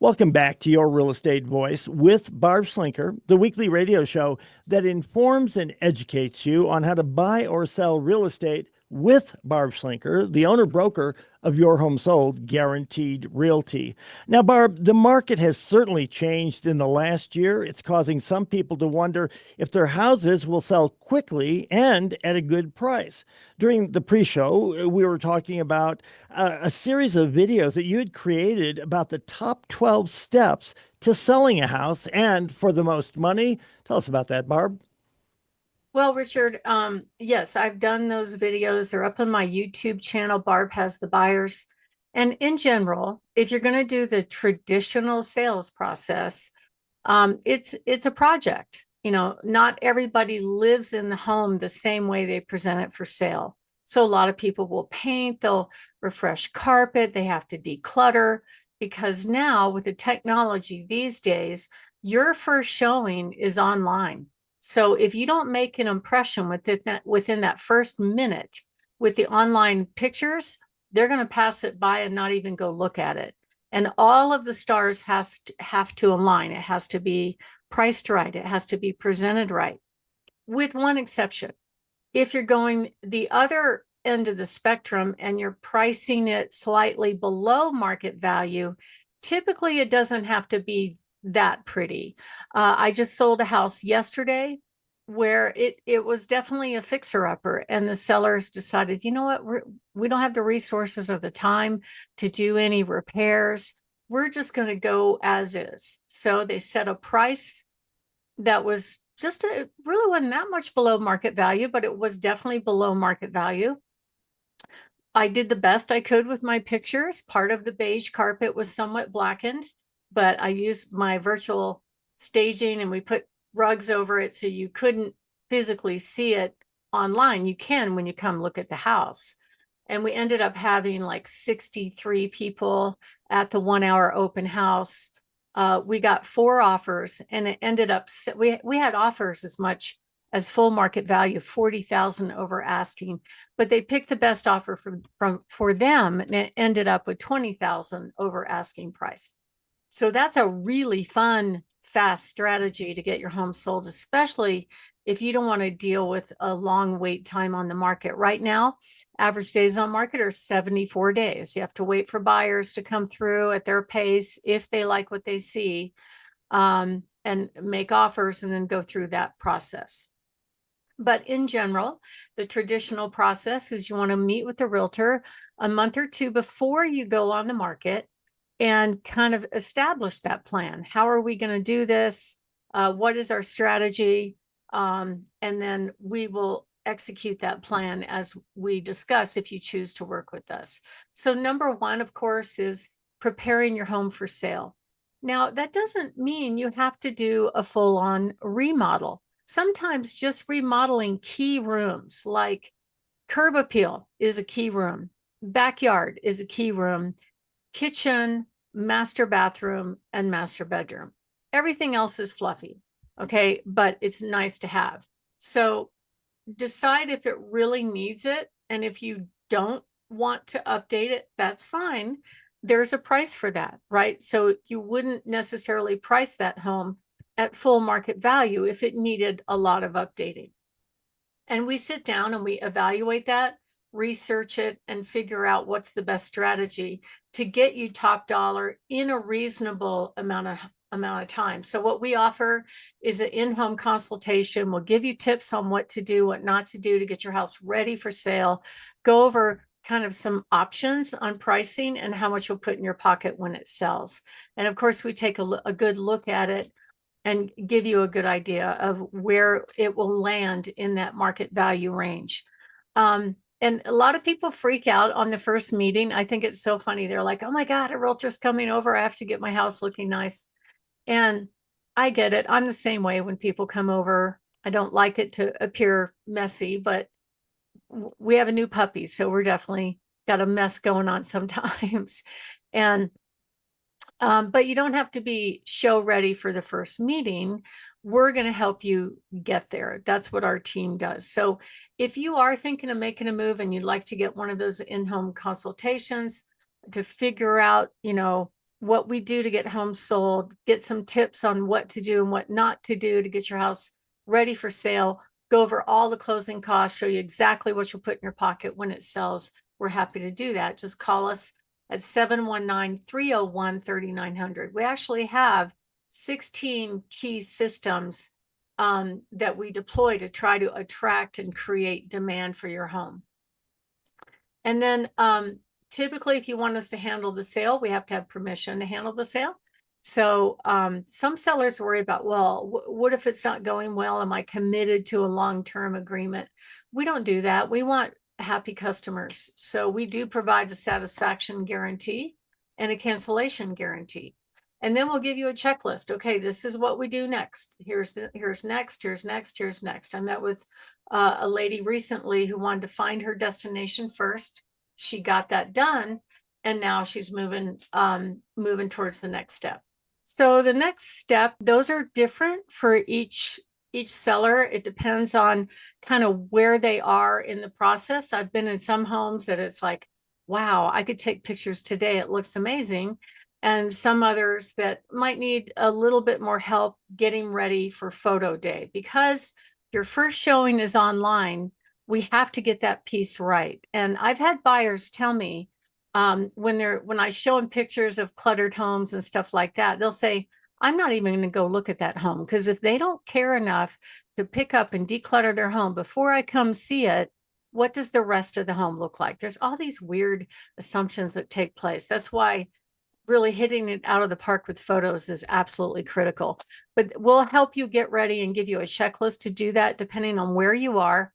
Welcome back to Your Real Estate Voice with Barb Schlinker, the weekly radio show that informs and educates you on how to buy or sell real estate with Barb Schlinker, the owner broker of Your Home Sold Guaranteed Realty. Now, Barb, the market has certainly changed in the last year. It's causing some people to wonder if their houses will sell quickly and at a good price. During the pre-show, we were talking about a series of videos that you had created about the top 12 steps to selling a house and for the most money. Tell us about that, Barb. Well, Richard, yes, I've done those videos. They're up on my YouTube channel. Barb has the buyers. And in general, if you're going to do the traditional sales process, it's a project. Not everybody lives in the home the same way they present it for sale. So a lot of people will paint, they'll refresh carpet, they have to declutter because now with the technology these days, your first showing is online. So if you don't make an impression within that first minute with the online pictures, they're going to pass it by and not even go look at it. And all of the stars have to align. It has to be priced right. It has to be presented right, with one exception. If you're going the other end of the spectrum and you're pricing it slightly below market value, typically it doesn't have to be that pretty. I just sold a house yesterday where it was definitely a fixer-upper, and the sellers decided, you know what, we don't have the resources or the time to do any repairs. We're just going to go as is. So they set a price that was really wasn't that much below market value, but it was definitely below market value. I did the best I could with my pictures. Part of the beige carpet was somewhat blackened, but I used my virtual staging and we put rugs over it so you couldn't physically see it online. You can when you come look at the house. And we ended up having like 63 people at the 1 hour open house. We got 4 offers, and it ended up we had offers as much as full market value, 40,000 over asking, but they picked the best offer for them, and it ended up with 20,000 over asking price. So that's a really fun, fast strategy to get your home sold, especially if you don't want to deal with a long wait time on the market. Right now, average days on market are 74 days. You have to wait for buyers to come through at their pace if they like what they see, and make offers and then go through that process. But in general, the traditional process is you want to meet with the realtor a month or two before you go on the market and kind of establish that plan. How are we going to do this? What is our strategy? And then we will execute that plan as we discuss if you choose to work with us. So number one, of course, is preparing your home for sale. Now, that doesn't mean you have to do a full-on remodel. Sometimes just remodeling key rooms like curb appeal is a key room, backyard is a key room, kitchen, master bathroom, and master bedroom. Everything else is fluffy, okay? But it's nice to have. So decide if it really needs it. And if you don't want to update it, that's fine. There's a price for that, right? So you wouldn't necessarily price that home at full market value if it needed a lot of updating. And we sit down and we evaluate that, research it, and figure out what's the best strategy to get you top dollar in a reasonable amount of time. So what we offer is an in-home consultation. We'll give you tips on what to do, what not to do to get your house ready for sale, go over kind of some options on pricing and how much you'll put in your pocket when it sells. And of course, we take a good look at it and give you a good idea of where it will land in that market value range. And a lot of people freak out on the first meeting. I think it's so funny. They're like, oh my God, a realtor's coming over. I have to get my house looking nice. And I get it. I'm the same way when people come over. I don't like it to appear messy, but we have a new puppy. So we're definitely got a mess going on sometimes. And but you don't have to be show ready for the first meeting. We're going to help you get there. That's what our team does. So if you are thinking of making a move and you'd like to get one of those in-home consultations to figure out, what we do to get homes sold, get some tips on what to do and what not to do to get your house ready for sale, go over all the closing costs, show you exactly what you'll put in your pocket when it sells. We're happy to do that. Just call us at 719-301-3900. We actually have 16 key systems that we deploy to try to attract and create demand for your home. And then typically, if you want us to handle the sale, we have to have permission to handle the sale. So some sellers worry about, well, what if it's not going well? Am I committed to a long-term agreement? We don't do that. We want happy customers. So we do provide a satisfaction guarantee and a cancellation guarantee. And then we'll give you a checklist. Okay, this is what we do next. Here's next, here's next, here's next. I met with a lady recently who wanted to find her destination first. She got that done, and now she's moving towards the next step. So the next step, those are different for each seller. It depends on kind of where they are in the process. I've been in some homes that it's like, wow, I could take pictures today. It looks amazing. And some others that might need a little bit more help getting ready for photo day. Because your first showing is online, we have to get that piece right. And I've had buyers tell me when I show them pictures of cluttered homes and stuff like that, they'll say, I'm not even going to go look at that home, because if they don't care enough to pick up and declutter their home before I come see it, what does the rest of the home look like? There's all these weird assumptions that take place. That's why really hitting it out of the park with photos is absolutely critical. But we'll help you get ready and give you a checklist to do that depending on where you are,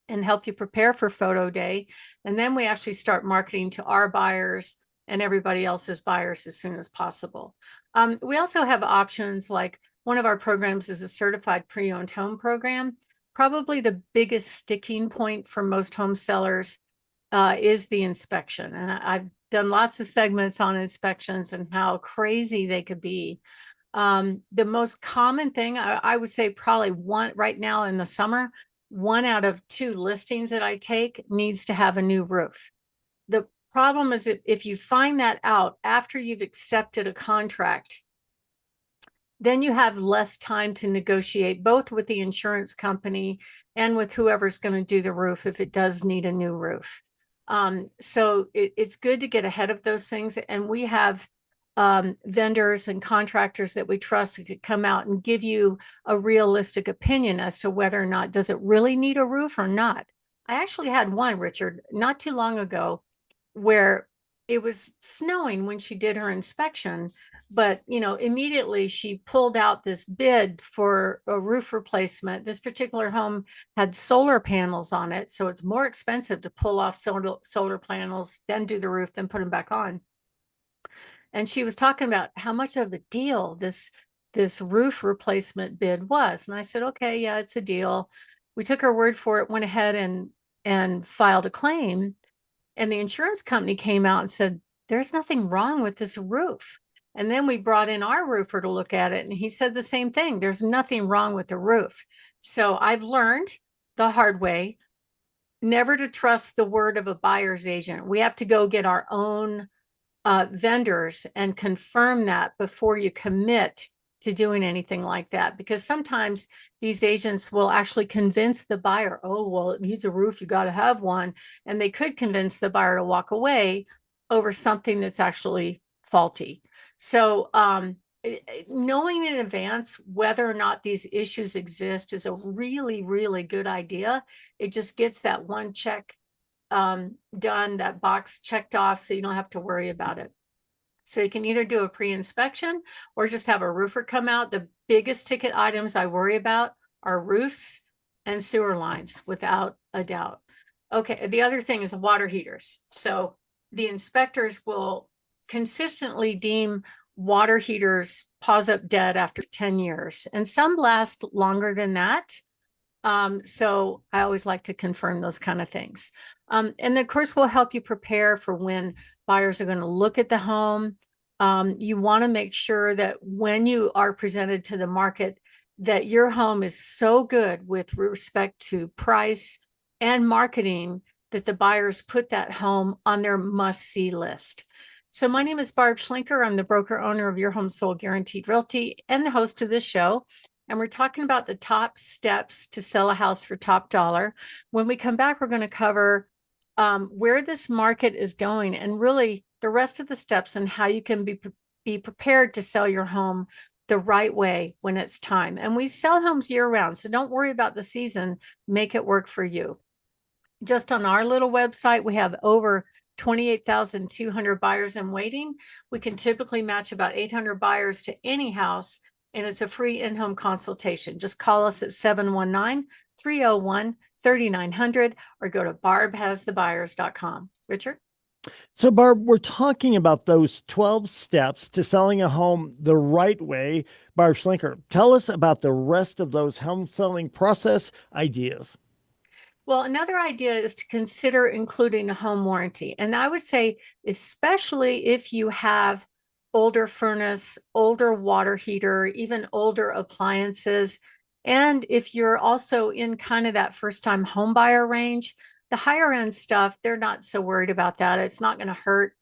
and help you prepare for photo day. And then we actually start marketing to our buyers and everybody else's buyers as soon as possible. We also have options, like one of our programs is a certified pre-owned home program. Probably the biggest sticking point for most home sellers is the inspection. And I've done lots of segments on inspections and how crazy they could be. The most common thing, I would say probably one right now in the summer, 1 out of 2 listings that I take needs to have a new roof. The problem is if you find that out after you've accepted a contract, then you have less time to negotiate both with the insurance company and with whoever's going to do the roof if it does need a new roof. So it's good to get ahead of those things. And we have vendors and contractors that we trust who could come out and give you a realistic opinion as to whether or not does it really need a roof or not. I actually had one, Richard, not too long ago, where it was snowing when she did her inspection, but immediately she pulled out this bid for a roof replacement. This particular home had solar panels on it, so it's more expensive to pull off solar panels, then do the roof, then put them back on. And she was talking about how much of a deal this roof replacement bid was. And I said, okay, yeah, it's a deal. We took her word for it, went ahead and filed a claim. And the insurance company came out and said, there's nothing wrong with this roof. And then we brought in our roofer to look at it, and he said the same thing. There's nothing wrong with the roof. So I've learned the hard way never to trust the word of a buyer's agent. We have to go get our own vendors and confirm that before you commit to doing anything like that, because sometimes these agents will actually convince the buyer, oh, well, it needs a roof, you got to have one, and they could convince the buyer to walk away over something that's actually faulty. So knowing in advance whether or not these issues exist is a really, really good idea. It just gets that one check done, that box checked off, so you don't have to worry about it. So you can either do a pre-inspection or just have a roofer come out. The biggest ticket items I worry about are roofs and sewer lines, without a doubt. Okay, the other thing is water heaters. So the inspectors will consistently deem water heaters pause up dead after 10 years, and some last longer than that. So I always like to confirm those kind of things. And of course, we'll help you prepare for when buyers are going to look at the home. You want to make sure that when you are presented to the market, that your home is so good with respect to price and marketing that the buyers put that home on their must-see list. So my name is Barb Schlinker. I'm the broker owner of Your Home Sold Guaranteed Realty and the host of this show. And we're talking about the top steps to sell a house for top dollar. When we come back, we're going to cover where this market is going and really the rest of the steps and how you can be prepared to sell your home the right way when it's time. And we sell homes year round, so don't worry about the season. Make it work for you. Just on our little website, we have over 28,200 buyers in waiting. We can typically match about 800 buyers to any house, and it's a free in-home consultation. Just call us at 719-301-3900 or go to barbhasthebuyers.com. Richard? So, Barb, we're talking about those 12 steps to selling a home the right way. Barb Schlinker, tell us about the rest of those home selling process ideas. Well, another idea is to consider including a home warranty. And I would say, especially if you have older furnace, older water heater, even older appliances, and if you're also in kind of that first-time home buyer range, the higher end stuff, they're not so worried about that. It's not going to hurt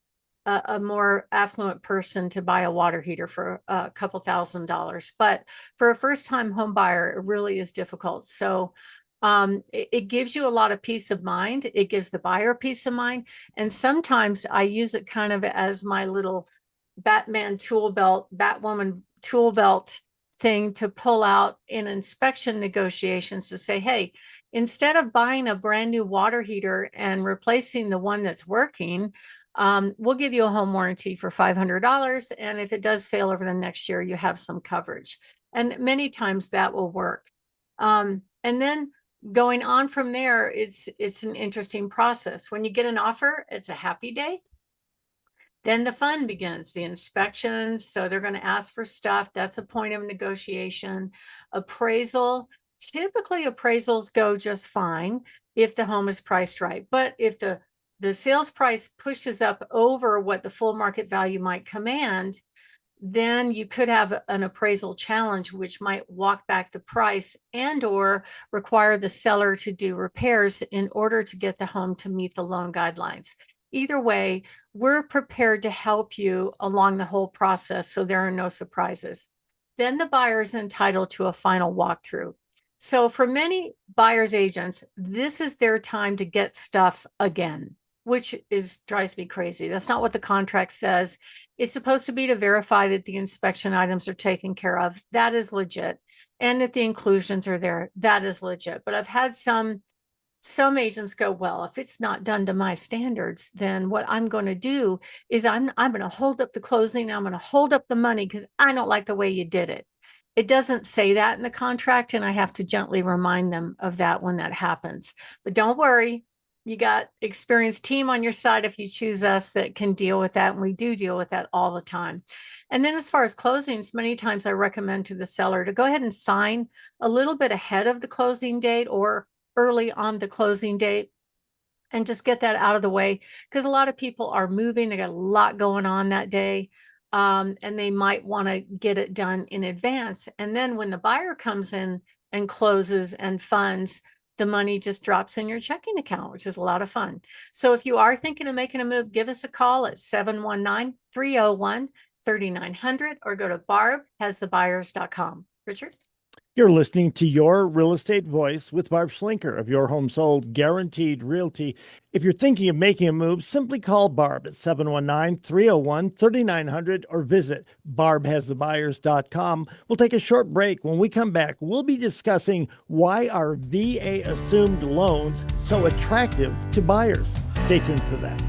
a more affluent person to buy a water heater for a couple $1,000s. But for a first-time home buyer, it really is difficult. So it gives you a lot of peace of mind. It gives the buyer peace of mind. And sometimes I use it kind of as my little Batman tool belt, Batwoman tool belt thing to pull out in inspection negotiations to say, hey, instead of buying a brand new water heater and replacing the one that's working, we'll give you a home warranty for $500. And if it does fail over the next year, you have some coverage. And many times that will work. And then going on from there, it's an interesting process. When you get an offer, it's a happy day. Then the fun begins, the inspections. So they're going to ask for stuff. That's a point of negotiation. Appraisal. Typically, appraisals go just fine if the home is priced right. But if the sales price pushes up over what the full market value might command, then you could have an appraisal challenge, which might walk back the price and or require the seller to do repairs in order to get the home to meet the loan guidelines. Either way, we're prepared to help you along the whole process so there are no surprises. Then the buyer is entitled to a final walkthrough. So for many buyer's agents, this is their time to get stuff again, which drives me crazy. That's not what the contract says. It's supposed to be to verify that the inspection items are taken care of. That is legit. And that the inclusions are there. That is legit. But I've had some agents go, well, if it's not done to my standards, then what I'm going to do is I'm going to hold up the closing. I'm going to hold up the money because I don't like the way you did it. It doesn't say that in the contract, and I have to gently remind them of that when that happens. But don't worry, you got experienced team on your side if you choose us that can deal with that, and we do deal with that all the time. And then as far as closings, many times I recommend to the seller to go ahead and sign a little bit ahead of the closing date or early on the closing date and just get that out of the way, because a lot of people are moving. They got a lot going on that day. And they might want to get it done in advance. And then when the buyer comes in and closes and funds, the money just drops in your checking account, which is a lot of fun. So if you are thinking of making a move, give us a call at 719-301-3900 or go to barbhasthebuyers.com. Richard? You're listening to Your Real Estate Voice with Barb Schlinker of Your Home Sold Guaranteed Realty. If you're thinking of making a move, simply call Barb at 719-301-3900 or visit barbhasthebuyers.com. We'll take a short break. When we come back, we'll be discussing why are VA assumed loans so attractive to buyers. Stay tuned for that.